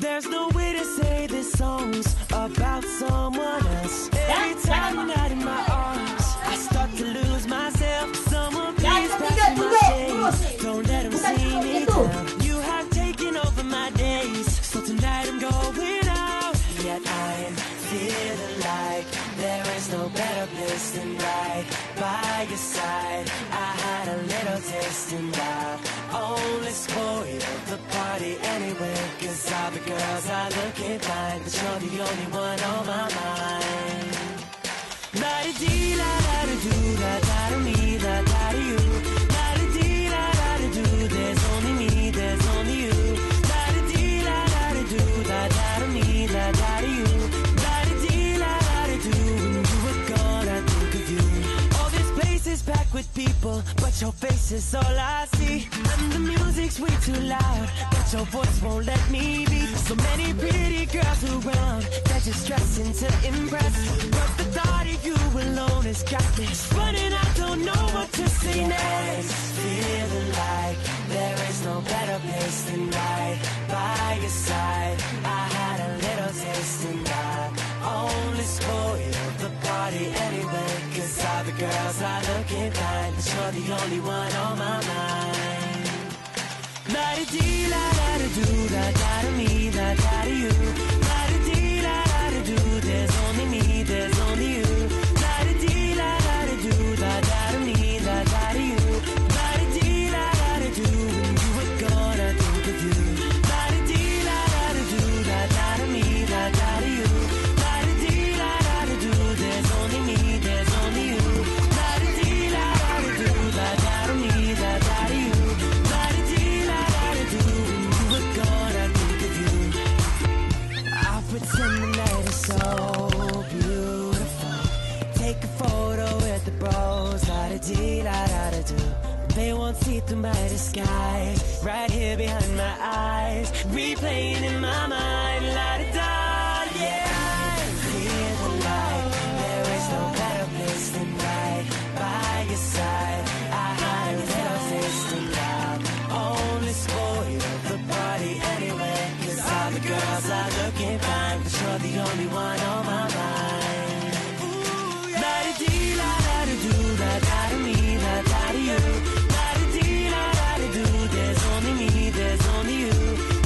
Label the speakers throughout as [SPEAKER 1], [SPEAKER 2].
[SPEAKER 1] There's no way to say this song's about someone else. Every time you're not in my arms, I start to lose myself. Someone please pass me my shades. Don't let them see me down. You have taken over my days, so tonight I'm going out. Yet I'm feeling like there is no better place than right by your side. I had a little taste and I only spoiled the party anyway. Cause all the girls are looking fine, but you're the only one on my mind. La-di-dee, la-da-da-doo, la-da-da-me, la-da-da-you. La-di-dee, la-da-da-doo, there's only me, there's only you. La-di-dee, la-da-da-doo, la-da-da-me, la-da-da-you. La-di-dee, la-da-da-doo, when you were gone I think of you. All this place is packed with people, but your face is all I see. And the music's way too loud, but your voice won't let me be. So many pretty girls around, they're just dressing to impress. But the thought of you alone has got me running, I don't know what to say next. Feeling like there is no better place than right by your side. I had a little taste and I only spoiled the party anyway. Cause all the girls are looking fine, but you're the only one on my mind. La-di-dee, la-da-da-doo, la-da-da-me, la-da-da-you. La-di-dee, la-da-da-doo, there's only me, there's only you. La-di-dee, la-da-da-doo, la-da-da-me, la-da-da-you. La-di-dee, la-da-da-doo, when you were gone I think of you. La-di-dee, la-da-da-doo, la-da-da-me, la-da-da-you. La-di-dee, la-da-da-doo, there's only me, there's only you. La-di-dee, la-da-da-doo, la-da-da-me, la-da-da-you. Pretend the night is so beautiful. Take a photo with the bros. La-da-dee, la-da-da-do. They won't see through my disguise. Right here behind my eyes, replaying in my mind. La-da-da, yeah. Feeling like there is no better place than right by your side. I had a little taste and I only spoiled the party anyway. Cause all the girls are looking fine, but you're the only one on my mind. La-di-dee, la-da-da-doo, la-da-da-me, la-da-da-you. La-di-dee, la-da-da-doo, there's only me, there's only you.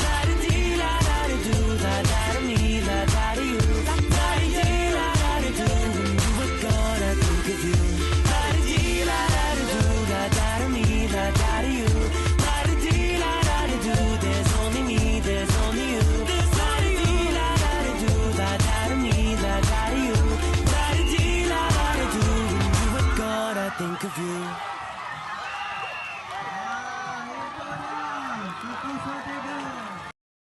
[SPEAKER 1] La-di-dee, la-da-da-doo, la-da-da-me, la-da-da-you. La-di-dee, la-da-da-doo, when you were gone I think of you. La-di-dee, la-da-da-doo, la-da-da-me, la-da-da-you. La-di-dee, la-da-da-doo, there's only me, there's only you. La-di-dee, la-da-da-doo, la-da-da-me, la-da-da-you. La-di-dee, la-da-da-doo, when you were gone I think of you.
[SPEAKER 2] Sukan